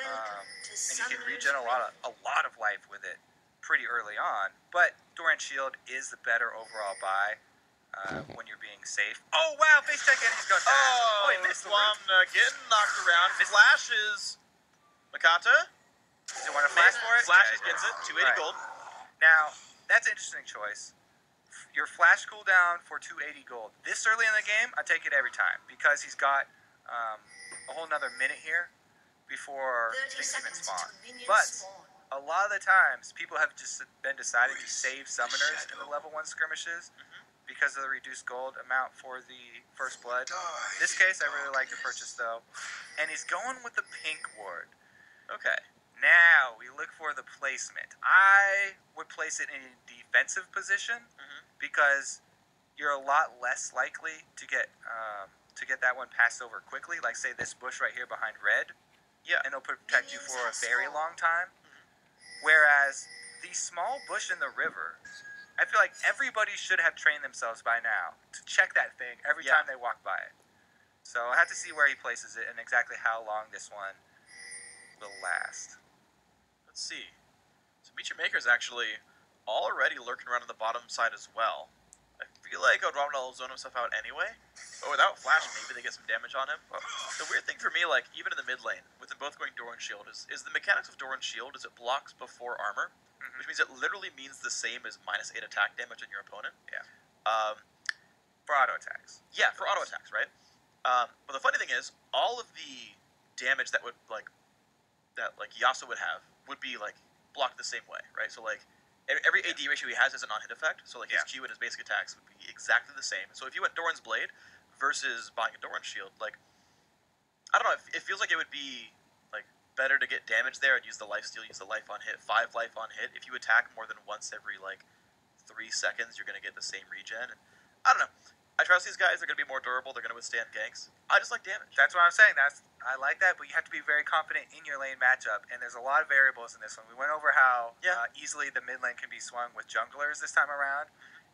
And you can regen a lot of life with it pretty early on. But Doran Shield is the better overall buy when you're being safe. Oh wow, face check and he's going down. Oh, he missed the Plum getting knocked around. Flashes. Makata. Does he want to flash for it? Flashes, gets it. 280 gold. Now, that's an interesting choice. Your flash cooldown for 280 gold. This early in the game, I take it every time because he's got a whole nother minute here before things even spawn. But a lot of the times, people have just been deciding to save summoners in the level 1 skirmishes because of the reduced gold amount for the first blood. In this case, I really like the purchase though. And he's going with the pink ward. Okay. Now, we look for the placement. I would place it in a defensive position because you're a lot less likely to get that one passed over quickly. Like, say, this bush right here behind red. Yeah. And it'll protect you for a very long time. Whereas the small bush in the river, I feel like everybody should have trained themselves by now to check that thing every time they walk by it. So I have to see where he places it and exactly how long this one will last. Let's see. So Meet Your Maker's actually already lurking around on the bottom side as well. I feel like O'Dwamna will zone himself out anyway, but without flash, maybe they get some damage on him. The weird thing for me, like, even in the mid lane, with them both going Doran Shield, is the mechanics of Doran Shield is it blocks before armor, which means it literally means the same as -8 attack damage on your opponent. Yeah. For auto attacks. Yeah, for auto attacks, right? But the funny thing is, all of the damage that would, like Yasuo would have, would be, like, blocked the same way, right? So, like, every AD ratio he has is a non-hit effect, so, like, his Q and his basic attacks would be exactly the same. So if you went Doran's Blade versus buying a Doran Shield, like, I don't know, it feels like it would be, like, better to get damage there and use the life steal, use the life on hit, 5 life on hit. If you attack more than once every, like, 3 seconds, you're going to get the same regen. And I don't know. I trust these guys. They're going to be more durable. They're going to withstand ganks. I just like damage. That's what I'm saying. I like that, but you have to be very confident in your lane matchup, and there's a lot of variables in this one. We went over how easily the mid lane can be swung with junglers this time around.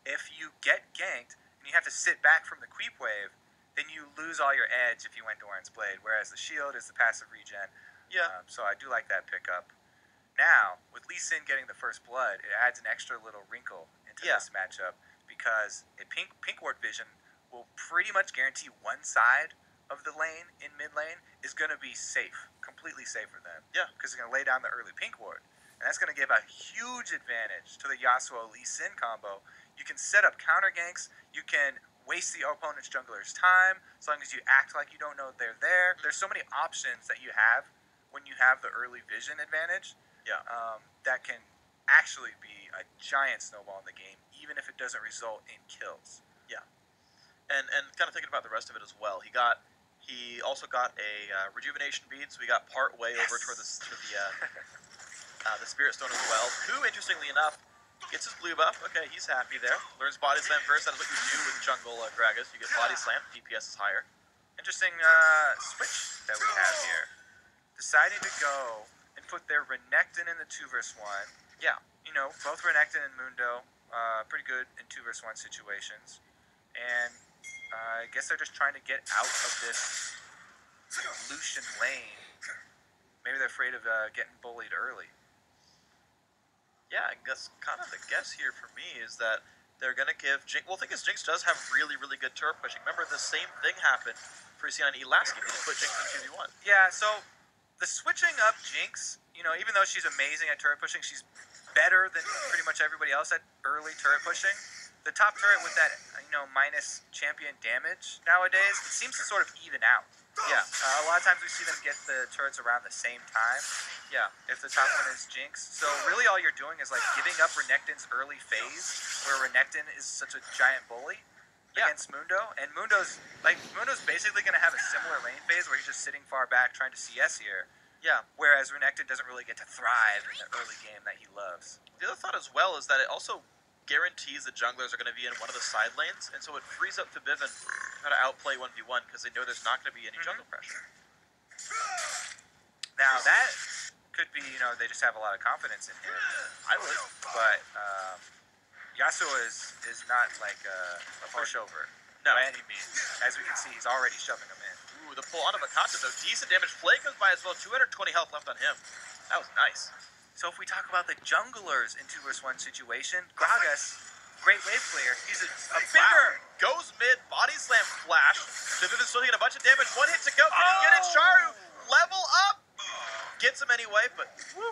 If you get ganked and you have to sit back from the creep wave, then you lose all your edge if you went Doran's Blade, whereas the shield is the passive regen. Yeah. So I do like that pickup. Now, with Lee Sin getting the first blood, it adds an extra little wrinkle into this matchup, because a pink ward vision will pretty much guarantee one side of the lane in mid lane is going to be safe, completely safe for them. Yeah. Because it's going to lay down the early pink ward. And that's going to give a huge advantage to the Yasuo Lee Sin combo. You can set up counter ganks, you can waste the opponent's jungler's time, as long as you act like you don't know they're there. There's so many options that you have when you have the early vision advantage. Yeah. That can actually be a giant snowball in the game, even if it doesn't result in kills. Yeah. And kind of thinking about the rest of it as well, he also got a rejuvenation bead, so he got part way over toward the Spirit Stone as well. Who, interestingly enough, gets his blue buff. Okay, he's happy there. Learns Body Slam first. That is what you do with jungle Gragas. You get Body Slam. DPS is higher. Interesting switch that we have here. Deciding to go and put their Renekton in the 2v1. Yeah. You know, both Renekton and Mundo, pretty good in 2v1 situations. And I guess they're just trying to get out of this Lucian lane. Maybe they're afraid of getting bullied early. Yeah, I guess kind of the guess here for me is that they're going to give Jinx... Well, the thing is, Jinx does have really, really good turret pushing. Remember, the same thing happened for C9E last game. They just put Jinx in 2v1. Yeah, so the switching up Jinx, you know, even though she's amazing at turret pushing, she's better than pretty much everybody else at early turret pushing. The top turret with that, you know, minus champion damage nowadays, it seems to sort of even out. Yeah. A lot of times we see them get the turrets around the same time. Yeah. If the top one is Jinx. So really all you're doing is like giving up Renekton's early phase, where Renekton is such a giant bully against Mundo. And Mundo's basically going to have a similar lane phase where he's just sitting far back trying to CS here. Yeah. Whereas Renekton doesn't really get to thrive in the early game that he loves. The other thought as well is that it also guarantees the junglers are going to be in one of the side lanes, and so it frees up Tabivin to try to outplay 1v1 because they know there's not going to be any jungle pressure. Now that could be, you know, they just have a lot of confidence in him. I would. But Yasuo is not like a pushover by any means. As we can see, he's already shoving him in. Ooh, Ooh, the pull onto Makata, though. Decent damage. Play comes by as well. 220 health left on him. That was nice. So if we talk about the junglers in 2vs1 situation, Gragas, great wave player. He's a bigger. Wow. Goes mid, body slam flash. Vivian's still getting a bunch of damage. 1 hit to go. Can he get it? Sharu, level up. Gets him anyway, but whew.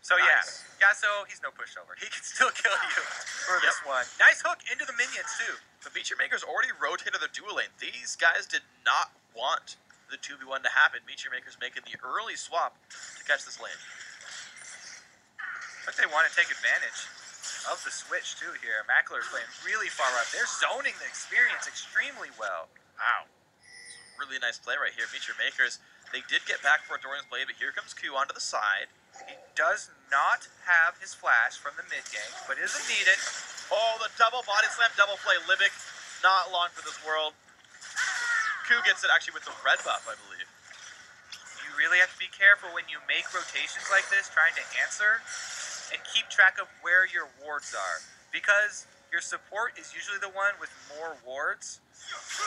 So Nice. yeah, Yasuo, he's no pushover. He can still kill you for this one. Nice hook into the minions too. The Meteor Makers already rotated the dual lane. These guys did not want the 2v1 to happen. Meteor Makers making the early swap to catch this lane. But they want to take advantage of the switch too here. Mackler's playing really far up. They're zoning the experience extremely well. Wow. Really nice play right here. Meteor Makers, they did get back for a Dorian's Blade, but here comes Q onto the side. He does not have his flash from the mid gank, but isn't needed. Oh, the double body slam, double play. Libic, not long for this world. Q gets it actually with the red buff, I believe. You really have to be careful when you make rotations like this, trying to answer, and keep track of where your wards are. Because your support is usually the one with more wards.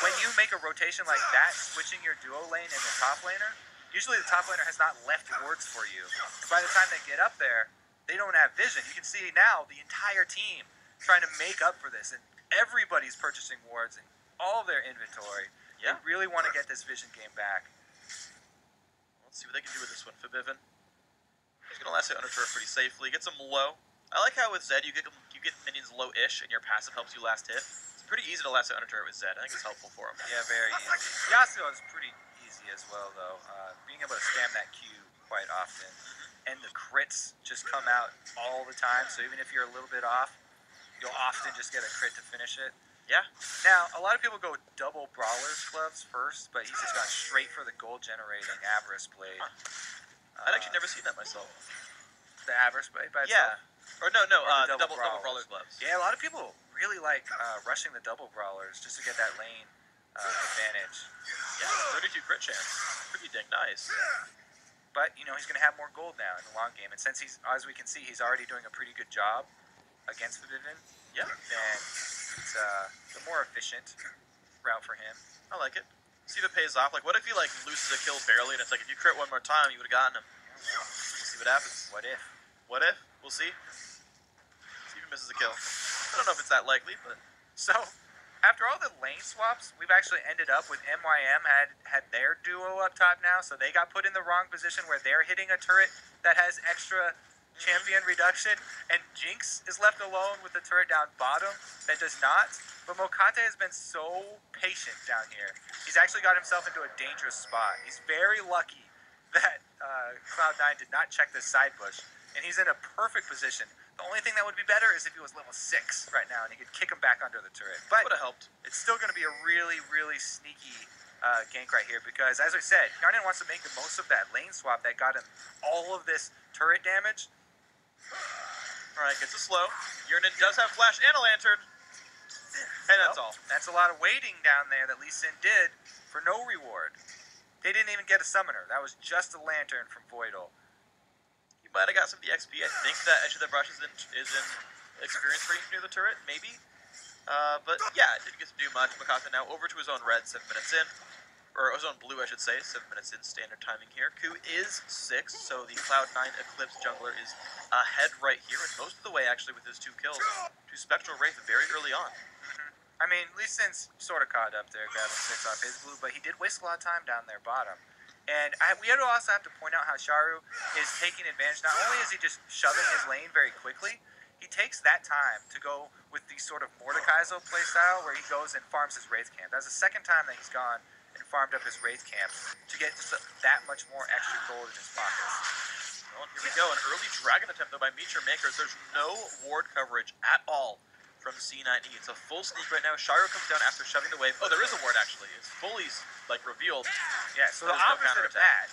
When you make a rotation like that, switching your duo lane and the top laner, usually the top laner has not left wards for you. And by the time they get up there, they don't have vision. You can see now the entire team trying to make up for this, and everybody's purchasing wards in all of their inventory. Yeah. They really want to get this vision game back. Let's see what they can do with this one. Forbidden. He's going to last it under turret pretty safely. Gets him low. I like how with Zed you get minions low-ish and your passive helps you last hit. It's pretty easy to last it under turret with Zed. I think it's helpful for him. Yeah, very easy. Yasuo is pretty easy as well, though. Being able to spam that Q quite often. And the crits just come out all the time, so even if you're a little bit off, you'll often just get a crit to finish it. Yeah. Now, a lot of people go double Brawler's Gloves first, but he's just gone straight for the gold-generating Avarice Blade. Huh. I'd actually never seen that myself. The Avarice Blade by itself? Yeah. Or no, Or the double Brawler's Gloves. Yeah, a lot of people really like rushing the double Brawlers just to get that lane advantage. Yeah, 32 crit chance. Pretty dang nice. But, you know, he's going to have more gold now in the long game. And since he's, as we can see, he's already doing a pretty good job against Forbidden, Yeah. then it's the more efficient route for him. I like it. See if it pays off. Like, what if he, like, loses a kill barely, and it's like, if you crit one more time, you would have gotten him. We'll see what happens. What if? What if? We'll see. See if he misses a kill. I don't know if it's that likely, but... So, after all the lane swaps, we've actually ended up with MYM had their duo up top now, so they got put in the wrong position where they're hitting a turret that has extra champion reduction, and Jinx is left alone with the turret down bottom that does not. But Mokate has been so patient down here. He's actually got himself into a dangerous spot. He's very lucky that Cloud9 did not check this side bush, and he's in a perfect position. The only thing that would be better is if he was level 6 right now, and he could kick him back under the turret. But would have helped. It's still going to be a really, really sneaky gank right here, because, as I said, Yarnan wants to make the most of that lane swap that got him all of this turret damage. Alright, gets a slow. Yarnan does have flash and a lantern. And that's all. That's a lot of waiting down there that Lee Sin did for no reward. They didn't even get a summoner. That was just a lantern from Voidal. He might have got some of the XP. I think that Edge of the Brush is in experience range near the turret, maybe. But yeah, it didn't get to do much. Makata now over to his own red, 7 minutes in. Or his own blue, I should say. 7 minutes in standard timing here. Ku is 6, so the Cloud9 Eclipse jungler is ahead right here, and most of the way actually with his 2 kills to Spectral Wraith very early on. I mean, Lee Sin's sort of caught up there, grabbing 6 off his blue, but he did waste a lot of time down there bottom. And we also have to point out how Sharu is taking advantage. Not only is he just shoving his lane very quickly, he takes that time to go with the sort of Mordekaiser playstyle where he goes and farms his Wraith camp. That's the second time that he's gone and farmed up his Wraith camp to get that much more extra gold in his pockets. Well, here we go. An early dragon attempt, though, by Meteor Makers. There's no ward coverage at all from C9E. It's a full sneak right now. Sharu comes down after shoving the wave. Oh, there is a ward, actually. It's fully, like, revealed. Yeah, so the opposite of that.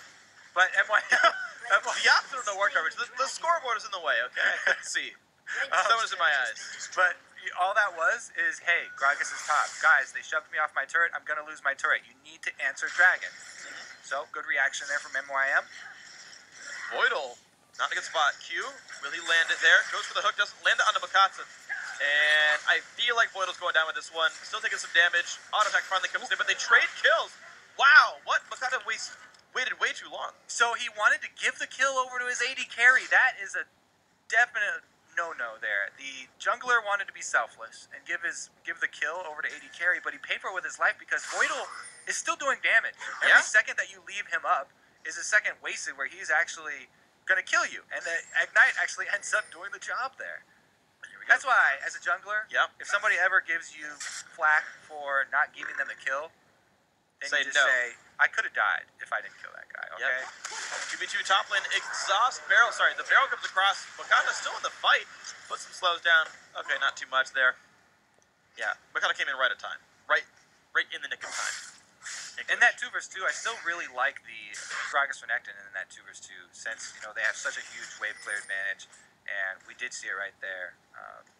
But MYM... The opposite of no ward coverage. The scoreboard is in the way, okay? I couldn't see. Someone's in my eyes. But all that was is, hey, Gragas is top. Guys, they shoved me off my turret. I'm going to lose my turret. You need to answer Dragon. So, good reaction there from MYM. Voidal, not a good spot. Q, will he land it there? Goes for the hook, doesn't land it onto Makata. And I feel like Voidal's going down with this one. Still taking some damage. Auto attack finally comes in, but they trade kills. Wow, what? Makata waited way too long. So he wanted to give the kill over to his AD carry. That is a definite no there. The jungler wanted to be selfless and give the kill over to AD carry, but he paid for it with his life because Voidal is still doing damage. Every second that you leave him up is a second wasted where he's actually going to kill you, and the Ignite actually ends up doing the job there. That's why, as a jungler, if somebody ever gives you flack for not giving them a kill, then you just say, I could have died if I didn't kill that guy, okay? Yep. 2v2 top lane, exhaust barrel. Sorry, the barrel comes across. Makata still in the fight. Puts some slows down. Okay, not too much there. Yeah, Makata came in right at time. Right in the nick of time. In that 2 vs 2, I still really like the Gragas Renekton in that 2 vs 2, since they have such a huge wave clear advantage, and we did see it right there.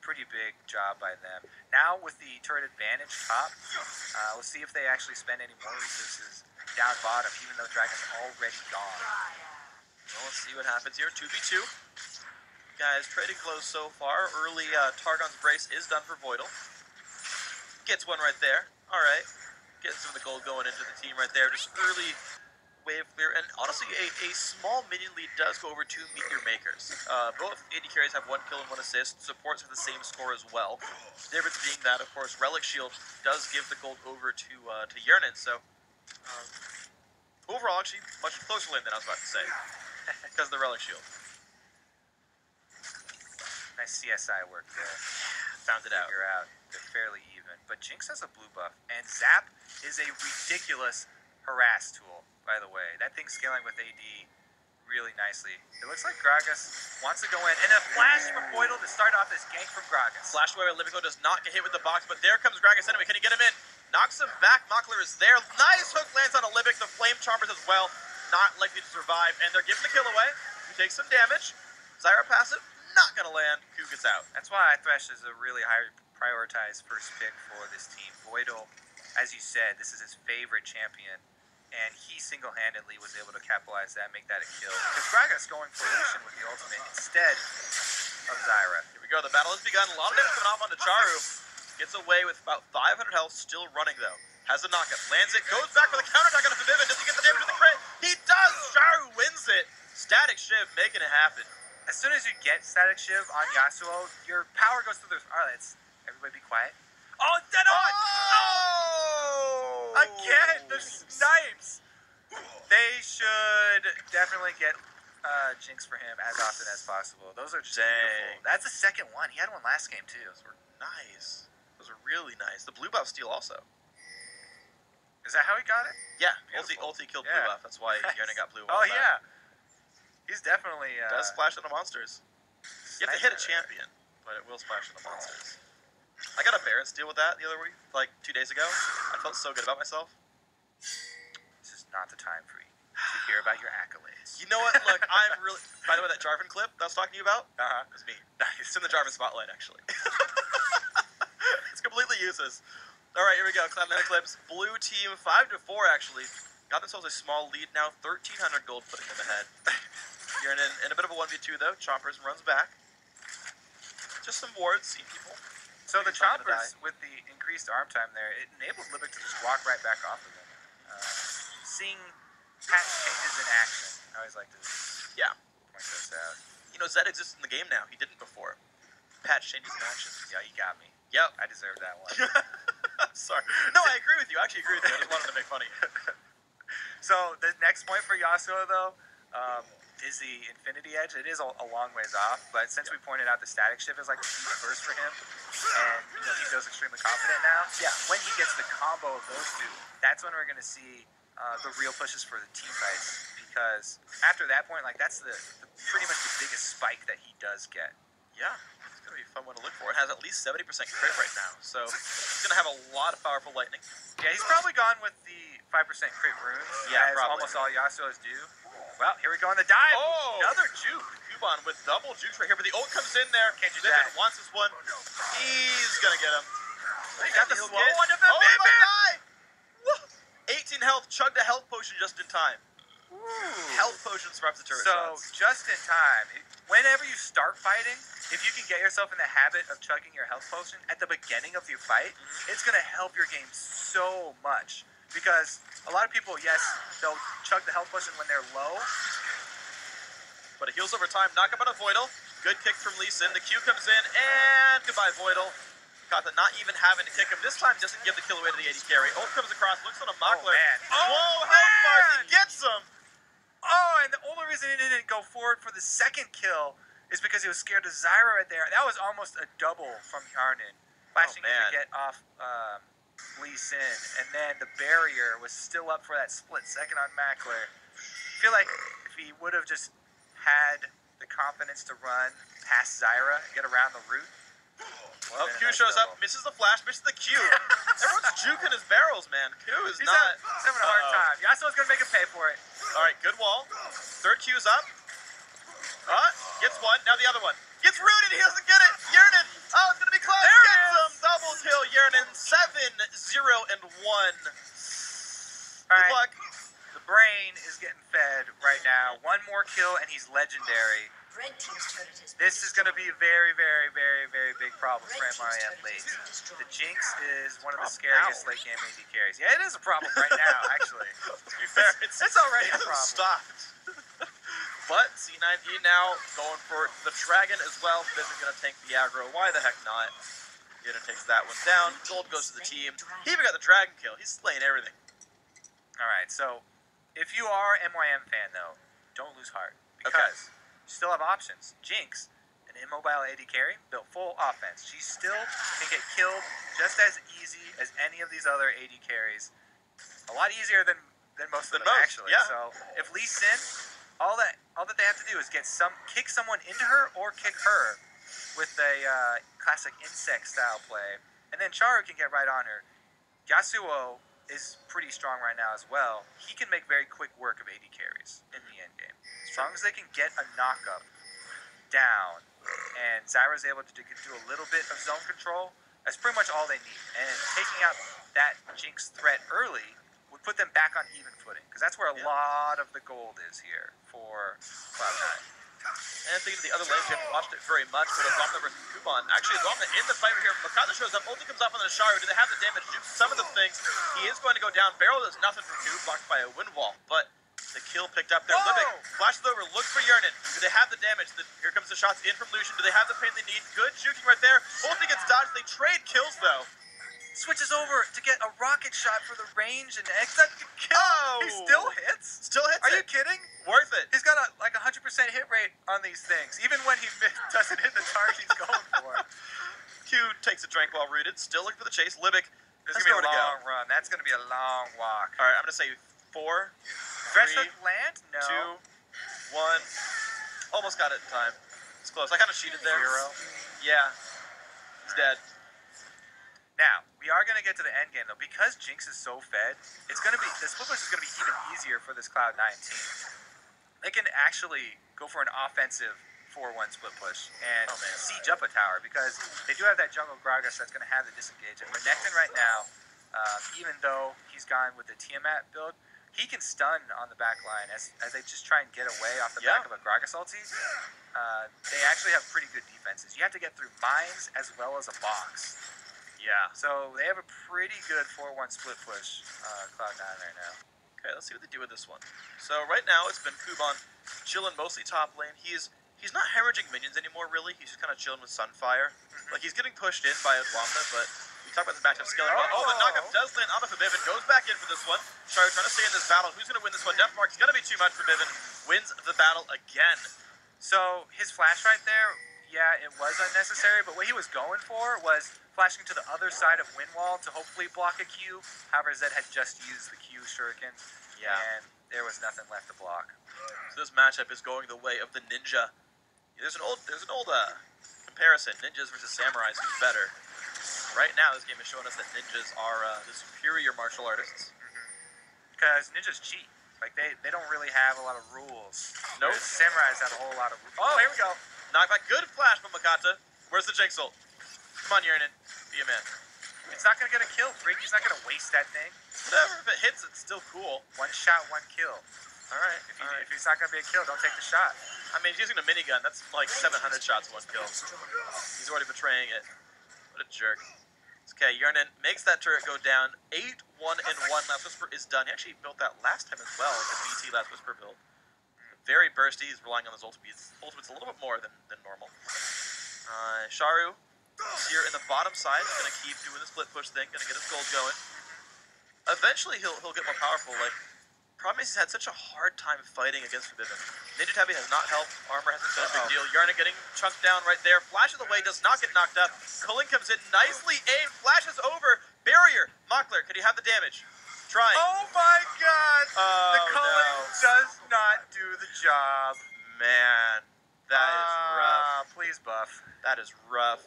Pretty big job by them. Now with the turret advantage top, we'll see if they actually spend any more resources down bottom, even though Dragon's already gone. Well, let's see what happens here. 2v2. Guys, trading close so far. Early Targon's Brace is done for Voidal. Gets one right there. All right. Getting some of the gold going into the team right there. Just early wave clear. And honestly, a small minion lead does go over to Meteor Makers. Both AD carries have 1 kill and 1 assist. Supports have the same score as well. The difference being that, of course, Relic Shield does give the gold over to Yearnin. So, overall, actually, much closer lane than I was about to say. Because of the Relic Shield. Nice CSI work there. Found it out. They're fairly even. But Jinx has a blue buff, and Zap is a ridiculous harass tool, by the way. That thing's scaling with AD really nicely. It looks like Gragas wants to go in. And a flash from Voidal to start off this gank from Gragas. Flash away by Libico does not get hit with the box, but there comes Gragas anyway. Can he get him in? Knocks him back. Mockler is there. Nice hook lands on a Libic. The Flame Chompers as well. Not likely to survive. And they're giving the kill away. He takes some damage. Zyra passive. Not going to land. Q gets out. That's why Thresh is a really high prioritized first pick for this team. Voidal, as you said, this is his favorite champion, and he single-handedly was able to capitalize that, make that a kill. Because Gragas going for Lucian with the ultimate instead of Zyra. Here we go. The battle has begun. A lot of damage coming off onto Charu. Gets away with about 500 health. Still running, though. Has a knockup. Lands it. Goes back for the counterattack on the Vivian. Does he get the damage with the crit? He does! Charu wins it. Static Shiv making it happen. As soon as you get Static Shiv on Yasuo, your power goes through the... All right, everybody be quiet. Oh, dead on! Oh! Again, the snipes! They should definitely get Jinx for him as often as possible. Those are just beautiful. That's the second one. He had one last game, too. Those were nice. Those are really nice. The blue buff steal also. Is that how he got it? Yeah, ulti killed blue buff. That's why Yearnin got blue buff. Oh, yeah. He's definitely... does splash on the monsters. You have to hit a champion, but it will splash on the monsters. I got a Baron steal with that the other week, like 2 days ago. I felt so good about myself. This is not the time for you to hear about your accolades. You know what? Look, I'm really... By the way, that Jarvan clip that I was talking to you about? Uh-huh. It was me. It's in the Jarvan spotlight, actually. It's completely useless. All right, here we go. Cloud9 clips. Blue team 5-4, actually. Got themselves a small lead now. 1,300 gold putting them ahead. You're in a bit of a 1v2, though. Chompers runs back. Just some wards, see people. So the Chompers, with the increased arm time there, it enables Libic to just walk right back off of them. Seeing patch changes in action, I always like to point those out. You know, Zed exists in the game now. He didn't before. Patch changes in action. Yeah, you got me. Yep. I deserve that one. Sorry. No, I agree with you. I actually agree with you. I just wanted to make fun of you. So the next point for Yasuo, though, is the Infinity Edge. It is a long ways off, but since we pointed out the Static Shift is like a huge burst for him, and he feels extremely confident now. Yeah, when he gets the combo of those two, that's when we're going to see the real pushes for the team fights. Because after that point, like that's the pretty much the biggest spike that he does get. Yeah, it's going to be a fun one to look for. It has at least 70% crit right now, so he's going to have a lot of powerful lightning. Yeah, he's probably gone with the 5% crit runes, as probably. almost all Yasuo's do. Well, here we go on the dive. Oh! Another juke. Cubon with double jukes right here, but the ult comes in there. Can't do Vivian that. wants this one. He's going to get him. He got the slow one to Oh, Vivian. my God! 18 health, chugged a health potion just in time. Ooh. Health potion survives the turret So, shots. just in time. Whenever you start fighting, if you can get yourself in the habit of chugging your health potion at the beginning of your fight, it's going to help your game so much. because a lot of people, yes, they'll chug the health potion when they're low. But it heals over time. Knock up on a Voidal. Good kick from Lee Sin. The Q comes in, and goodbye, Voidal. Kata not even having to kick him. This time doesn't give the kill away to the AD carry. Ult comes across, looks on a Mockler. Oh, man. Whoa, health bars, he gets him! Oh, and the only reason he didn't go forward for the second kill is because he was scared of Zyra right there. That was almost a double from Yarnin. Flashing in to get off Lee Sin, and then the barrier was still up for that split second on Mackler. I feel like if he would have just had the confidence to run past Zyra and get around the route. Well, Q shows up, misses the flash, misses the Q. Everyone's juking his barrels, man. Q is He's not... He's having a hard time. Yasuo's going to make him pay for it. All right, good wall. Third Q's up. Gets one, now the other one. Gets rooted, he doesn't get it. Yernin, oh, it's going to be close. There Gets him, double kill. Yernin, 7-0 and 1. Good luck. The brain is getting fed right now. One more kill and he's legendary. This is going to be a very, very, very, very big problem for MYM late. The Jinx is one of the scariest late game AD carries. Yeah, it is a problem right now, actually. To be fair, it's already a problem. Stopped. But C9E now going for the dragon as well. Vision going to tank the aggro. Why the heck not? Yuna takes that one down. Gold goes to the team. He even got the dragon kill. He's slaying everything. All right, so if you are a MYM fan, though, don't lose heart. Because you still have options. Jinx, an immobile AD carry, built full offense. She still can get killed just as easy as any of these other AD carries. A lot easier than most of them, actually. Yeah. So if Lee Sin, all that they have to do is kick someone into her or kick her with a classic insect style play, and then Charu can get right on her. Yasuo is pretty strong right now as well. He can make very quick work of AD carries in the end game. As long as they can get a knockup down, and Zyra's able to do a little bit of zone control, that's pretty much all they need. And taking out that Jinx threat early would put them back on even footing, because that's where a lot of the gold is here for Cloud9. And thinking of the other lane, we haven't watched it very much, but Azamna versus Kuban. Actually, Azamna in the fight right here. Makata shows up, ulti comes up on the Sharu. Do they have the damage to do some of the things? He is going to go down. Barrel does nothing for Q, blocked by a wind wall, but the kill picked up there. Libic flashes over, looks for Yernin. Do they have the damage? Here comes the shots in from Lucian. Do they have the pain they need? Good juking right there. Ulti gets dodged. They trade kills, though. Switches over to get a rocket shot for the range and exit the kill. Oh! He still hits? Still hits. Are you kidding? Worth it. He's got like 100% hit rate on these things, even when he doesn't hit the target he's going for. Q takes a drink while rooted. Still looking for the chase. Libic. This is going to be a long run. That's going to be a long walk. All right, I'm going to say 4, 3, land? No. 2, 1. Almost got it in time. It's close. I kind of cheated there. 0. Yeah. He's dead. Now, we are going to get to the end game, though. Because Jinx is so fed, the split push is going to be even easier for this Cloud9 team. They can actually go for an offensive 4-1 split push and siege up a tower, because they do have that jungle Gragas that's going to have the disengage. And Renekton right now, even though he's gone with the Tiamat build, he can stun on the back line as they just try and get away off the back of a Gragas ulti. They actually have pretty good defenses. You have to get through mines as well as a box. Yeah. So they have a pretty good 4-1 split push, Cloud9 right now. Okay, let's see what they do with this one. So right now it's been Kuban chilling mostly top lane. He's not hemorrhaging minions anymore, really. He's just kind of chilling with Sunfire. Like, he's getting pushed in by Azamna, but we talk about the matchup scaling. Oh, the knockup does land on for Bivin. Goes back in for this one. Sharu trying to stay in this battle. Who's going to win this one? Deathmark's going to be too much for Bivin. Wins the battle again. So his flash right there, yeah, it was unnecessary, but what he was going for was flashing to the other side of Windwall to hopefully block a Q. However, Zed had just used the Q shuriken, and there was nothing left to block. So this matchup is going the way of the ninja. There's an old comparison: ninjas versus samurais. Who's better? Right now, this game is showing us that ninjas are the superior martial artists. Because ninjas cheat. Like they don't really have a lot of rules. Nope. Samurais have a whole lot of rules. Oh, here we go. Knockback. Good flash from Makata. Where's the Jinx ult? Come on, Yernin. Be a man. It's not going to get a kill, Freak. He's not going to waste that thing. Whatever. If it hits, it's still cool. One shot, one kill. All right. If he's not going to be a kill, don't take the shot. I mean, he's using a minigun. That's like 700 shots, one kill. He's already betraying it. What a jerk. Okay, Yernin makes that turret go down. 8-1 and 1. Last Whisper is done. He actually built that last time as well, the BT Last Whisper build. Very bursty. He's relying on those ultimates a little bit more than normal. Sharu here in the bottom side is going to keep doing the split push thing, going to get his gold going. Eventually he'll get more powerful. Like, problem is he's had such a hard time fighting against Forbidden. Ninja Tabby has not helped. Armor hasn't been a big deal. Yarna getting chunked down right there. Flashes away, does not get knocked up. Culling comes in, nicely aimed, flashes over. Barrier. Mockler, can he have the damage? Trying. Oh my god! The culling does not do the job. Man, that is rough. Please buff. That is rough.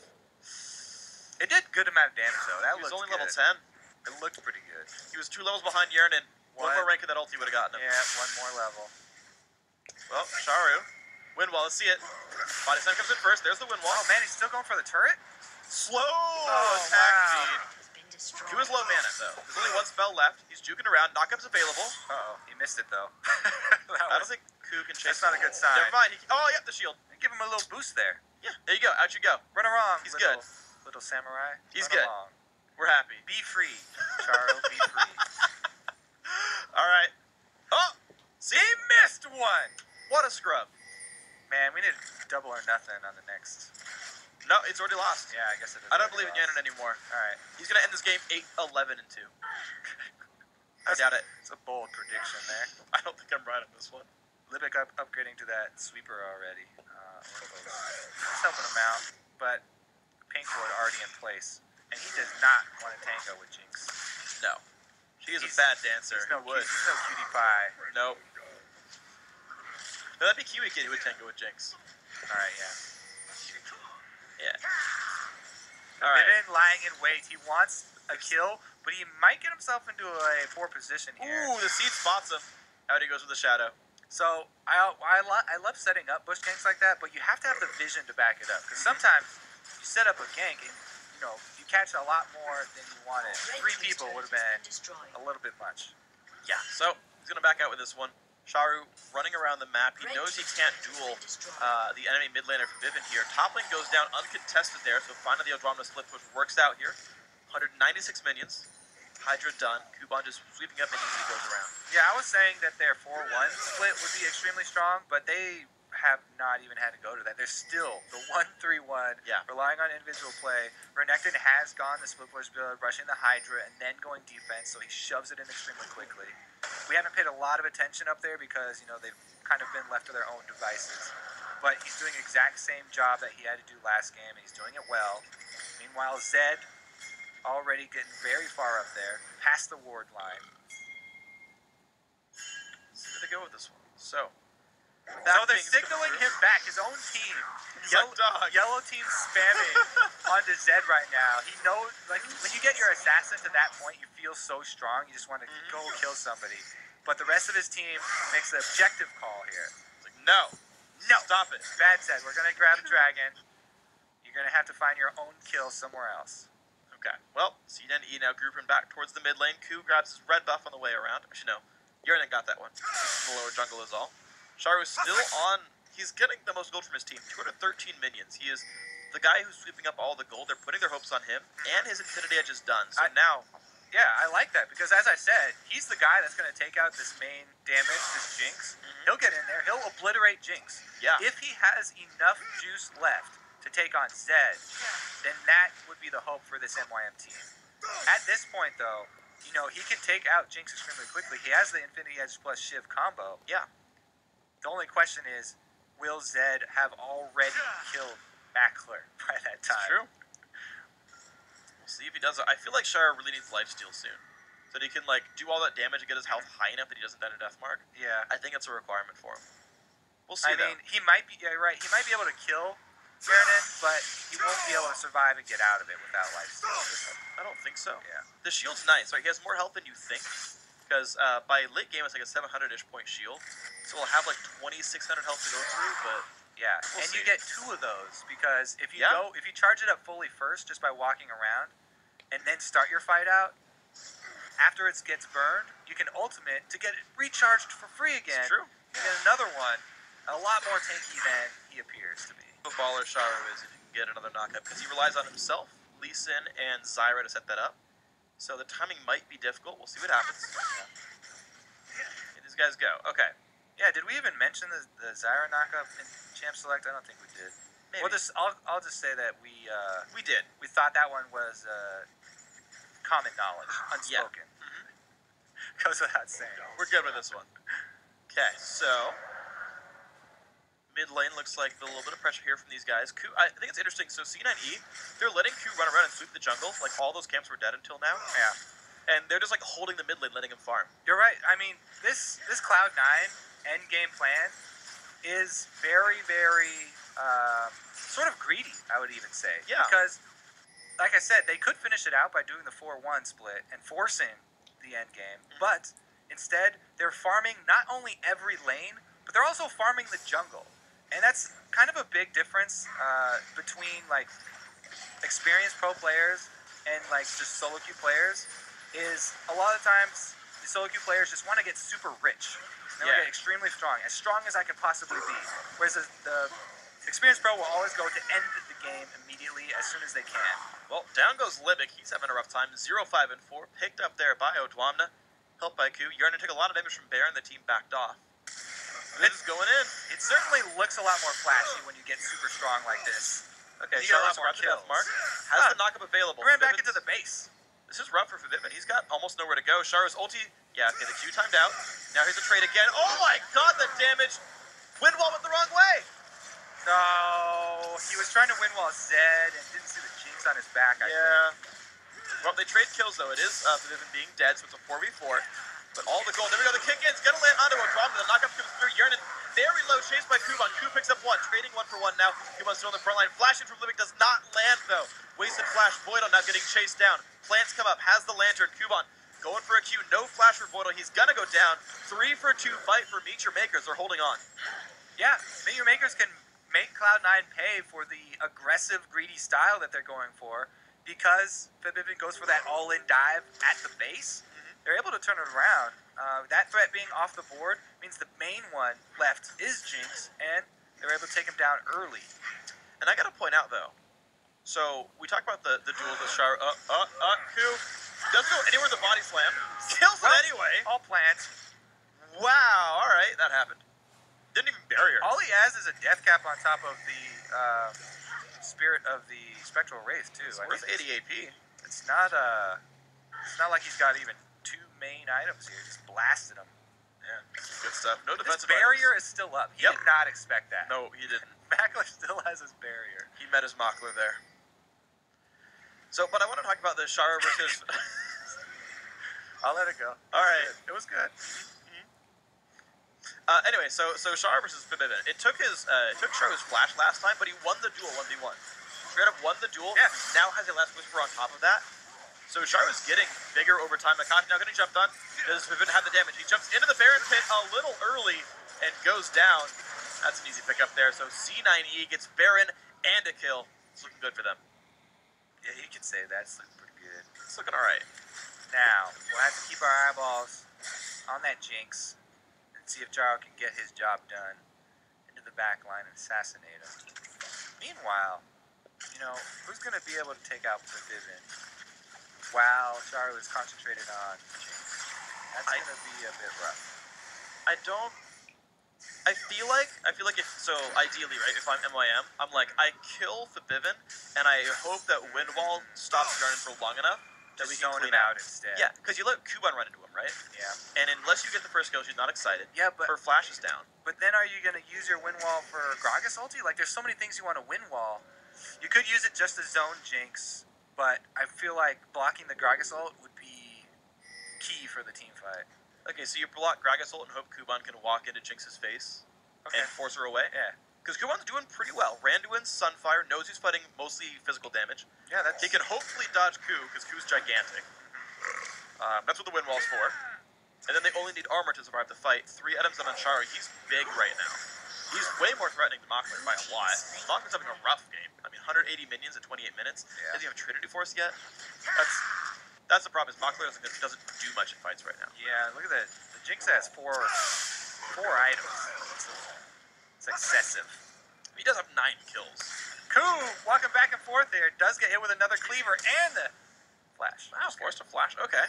It did good amount of damage though. That He was looked only good. level 10. It looked pretty good. He was 2 levels behind Yernin. One more rank of that ulti would have gotten him. Yeah, one more level. Well, Sharu. Wind wall, let's see it. Body slam comes in first. There's the wind wall. Oh man, he's still going for the turret? Slow wow. attack speed. He was low mana though. There's only one spell left. He's juking around. Knockup's available. Uh-oh, he missed it though. I don't think Ku can chase. That's not a good sign. Never mind. Oh, yeah, the shield. Give him a little boost there. Yeah, there you go. Out you go. Run along. He's little, good. Little samurai. He's Run good. Along. We're happy. Be free, Charo. Be free. All right. Oh, see? He missed one. What a scrub. Man, we need double or nothing on the next. No, it's already lost. Yeah, I guess it is. I don't believe in Yannon anymore. All right. He's going to end this game 8-11 and 2. I doubt it. It's a bold prediction there. I don't think I'm right on this one. Libic upgrading to that sweeper already. It's helping him out, but Pink Ward already in place. And he does not want to tango with Jinx. No. She is a bad dancer. He's no, Who would? He's no cutie pie. Nope. No, that'd be Kiwi Kid who would tango with Jinx. Alright, yeah. Yeah. Alright. Lying in wait. He wants a kill, but he might get himself into a poor position here. Ooh, the seed spots him. Out he goes with the shadow. So, I love setting up bush ganks like that, but you have to have the vision to back it up. Because sometimes you set up a gank and, you know, you catch a lot more than you wanted. 3 people would have been a little bit much. Yeah, so he's going to back out with this one. Sharu running around the map. He knows he can't duel the enemy mid laner from Vivin here. Top lane goes down uncontested there, so finally the Andromeda split push works out here. 196 minions. Hydra done. Kuban just sweeping up and he goes around. Yeah, I was saying that their 4-1 split would be extremely strong, but they have not even had to go to that. They're still the 1-3-1, relying on individual play. Renekton has gone the split push build, rushing the Hydra, and then going defense, so he shoves it in extremely quickly. We haven't paid a lot of attention up there because, you know, they've kind of been left to their own devices. But he's doing the exact same job that he had to do last game, and he's doing it well. Meanwhile, Zed already getting very far up there, past the ward line. Let's see where they go with this one. So they're signaling him back, his own team. Yellow team spamming onto Zed right now. He knows, like, when you get your assassin to that point, you feel so strong, you just want to go kill somebody. But the rest of his team makes the objective call here. It's like, no, stop it. Bad Zed, we're going to grab a dragon. You're going to have to find your own kill somewhere else. Okay, well, C9E now grouping back towards the mid lane. Ku grabs his red buff on the way around. Actually, no, Yernin got that one. The lower jungle is all. Sharu is still on. He's getting the most gold from his team, 213 minions. He is the guy who's sweeping up all the gold. They're putting their hopes on him, and his Infinity Edge is done. So now... Yeah, I like that, because as I said, he's the guy that's going to take out this main damage, this Jinx. He'll get in there. He'll obliterate Jinx. Yeah. If he has enough juice left to take on Zed, then that would be the hope for this MYM team. At this point, though, you know, he can take out Jinx extremely quickly. He has the Infinity Edge plus Shiv combo. Yeah. The only question is, will Zed have already killed Backler by that time? It's true. We'll see if he does it. I feel like Sharu really needs lifesteal soon. So that he can, like, do all that damage and get his health high enough that he doesn't die to Deathmark. Yeah. I think it's a requirement for him. We'll see, I mean, he might be, right, he might be able to kill Baronin, but he won't be able to survive and get out of it without lifesteal. I don't think so. Yeah. The shield's nice, right? He has more health than you think. Because by late game, it's like a 700-ish point shield. So we'll have like 2,600 health to go through, but... Yeah, we'll and see. you get 2 of those, because if you if you charge it up fully first just by walking around, and then start your fight out, after it gets burned, you can ultimate to get it recharged for free again. It's true. You get another one, a lot more tanky than he appears to be. The baller Sharu is if you can get another knockup, because he relies on himself Lee Sin and Zyra to set that up. So the timing might be difficult. We'll see what happens. Here these guys go. Okay. Yeah, did we even mention the Zyra knockup in Champ Select? I don't think we did. Maybe. I'll just say that we did. We thought that one was common knowledge, unspoken. Yeah. Mm-hmm. Goes without saying. We're good with this one. Okay, so mid lane looks like a little bit of pressure here from these guys. Ku, I think it's interesting. So C9E, they're letting Ku run around and sweep the jungle. Like all those camps were dead until now. Yeah. And they're just like holding the mid lane, letting him farm. You're right. I mean, this Cloud9 end game plan is very, very sort of greedy, I would even say. Yeah. Because, like I said, they could finish it out by doing the 4-1 split and forcing the end game. Mm-hmm. But instead, they're farming not only every lane, but they're also farming the jungle. And that's kind of a big difference between like experienced pro players and like just solo queue players. Is a lot of times the solo queue players just want to get super rich. They want to get extremely strong as I could possibly be. Whereas the experienced pro will always go to end the game immediately as soon as they can. Well, down goes Libic. He's having a rough time. 0-5-4. Picked up there by Odwamna. Helped by Ku. You're going to take a lot of damage from Baron. The team backed off. This is going in. It certainly looks a lot more flashy when you get super strong like this. Okay, you get a lot Charlotte more scratch the death kills. mark. Has the knockup available. He ran back into the base. This is rough for Vivin. He's got almost nowhere to go. Shara's ulti. Yeah, okay, the Q timed out. Now here's a trade again. Oh my god, the damage! Windwall went the wrong way! So he was trying to win while Zed and didn't see the Jinx on his back, I think. Well, they trade kills though. It is Vivin being dead, so it's a 4v4. But all the gold. There we go, the kick-in's gonna land onto a drum. The knockup comes through. Yearnin very low, chased by Kuban. Ku picks up one, trading 1-for-1 now. Kuban's still on the front line. Flashing from Libic does not land though. Wasted flash. Voidal now getting chased down. Plants come up, has the lantern. Kuban going for a Q. No flash for Voidal. He's gonna go down. 3-for-2 fight for Meet Your Makers. They're holding on. Yeah, Meet Your Makers can make Cloud9 pay for the aggressive, greedy style that they're going for because Vivin goes for that all-in dive at the base. They're able to turn it around. That threat being off the board means the main one left is Jinx, and they're able to take him down early. And I gotta point out though, so we talked about the duel with Char. Ku doesn't go anywhere with the body slam. Kills it anyway. All planned. Wow, alright, that happened. Didn't even bury her. All he has is a death cap on top of the spirit of the Spectral Wraith too. It's worth 80 AP. It's not like he's got even two main items here. Just blasted him. Yeah, good stuff. No This defensive barrier items. is still up. He did not expect that. No, he didn't. Mackler still has his barrier. He met his Mockler there. So, but I want to talk about the Shara versus... I'll let it go. All right. It was good. Anyway, so Shara versus Vivin. It took Shara's flash last time, but he won the duel 1v1. Straight up won the duel. Yeah. Now has a last whisper on top of that. So Shara's getting bigger over time. Akati now getting jumped on. Does Vivin have the damage? He jumps into the Baron pit a little early and goes down. That's an easy pickup there. So C9E gets Baron and a kill. It's looking good for them. Yeah, you can say that. It's looking pretty good. It's looking all right. Now, we'll have to keep our eyeballs on that Jinx and see if Jaro can get his job done into the back line and assassinate him. Meanwhile, you know, who's going to be able to take out Vivin while Jaro is concentrated on Jinx? That's going to be a bit rough. I feel like if, so ideally, right, if I'm MYM, I'm like, I kill Vivin, and I hope that Windwall stops Yarnin for long enough that we can zone clean him out instead. Yeah, because you let Kuban run into him, right? Yeah. And unless you get the first kill, she's not excited. Yeah, but her flash is down. But then are you going to use your Windwall for Gragas ulti? Like, there's so many things you want to Windwall. You could use it just to zone Jinx, but I feel like blocking the Gragas ult would be key for the team fight. Okay, so you block Gragas ult and hope Kuban can walk into Jinx's face and force her away? Yeah. Because Kuban's doing pretty well. Randuin's Sunfire, knows he's fighting mostly physical damage. Yeah, that's... He can hopefully dodge Ku, because Ku's gigantic. That's what the Windwall's for. And then they only need armor to survive the fight. 3 items on Chara. He's big right now. He's way more threatening to Mockler by a lot. Mockler's having a rough game. I mean, 180 minions at 28 minutes. Yeah. Doesn't even have Trinity Force yet. That's the problem, is Mockler doesn't do much in fights right now. Yeah, look at that. The Jinx has four items. It's excessive. He does have 9 kills. Coup walking back and forth there. Does get hit with another cleaver and the flash. Wow, forced to flash. Okay,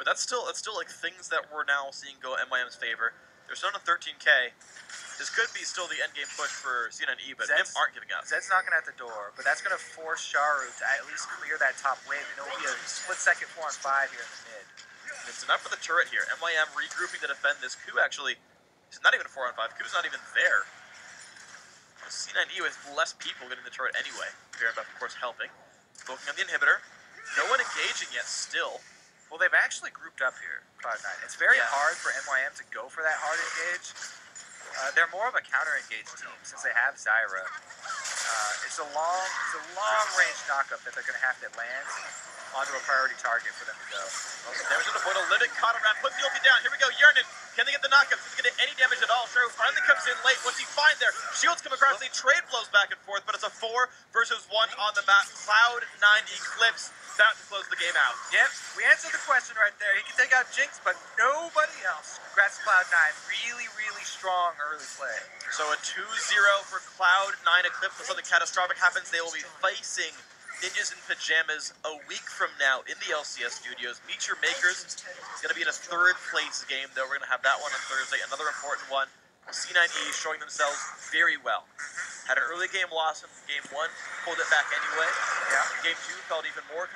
but that's still like things that we're now seeing go MYM's favor. They're still on 13K. This could be still the end game push for C9E, but MYM aren't giving up. Zed's knocking at the door, but that's going to force Sharu to at least clear that top wave, and it'll be a split-second 4-on-5 here in the mid. It's enough for the turret here. MYM regrouping to defend this. Coup actually is not even a 4-on-5. Coup's not even there. C9E with less people getting the turret anyway. Buff, of course, helping. Focusing on the inhibitor. No one engaging yet still. Well, they've actually grouped up here, Cloud9. It's very hard for MYM to go for that hard engage. They're more of a counter-engage team since they have Zyra. It's a long-range knockup that they're going to have to land onto a priority target for them to go. Damage on the portal, limit, caught around, put the ulti down. Here we go, Yearnin. Can they get the knockup? Can they get any damage at all? Sharu finally comes in late. What's he find there? Shields come across, they trade blows back and forth, but it's a 4 versus 1 on the map. Cloud9 Eclipse about to close the game out. Yep, we answered the question right there. He can take out Jinx, but nobody else. Congrats to Cloud9. Really strong early play. So a 2-0 for Cloud9 Eclipse. When something catastrophic happens, they will be facing Ninjas in Pajamas a week from now in the LCS studios. Meet Your Makers. It's going to be in a third place game, though. We're going to have that one on Thursday. Another important one. C9E showing themselves very well. Had an early game loss in game 1, pulled it back anyway. Yeah. Game 2 felt even more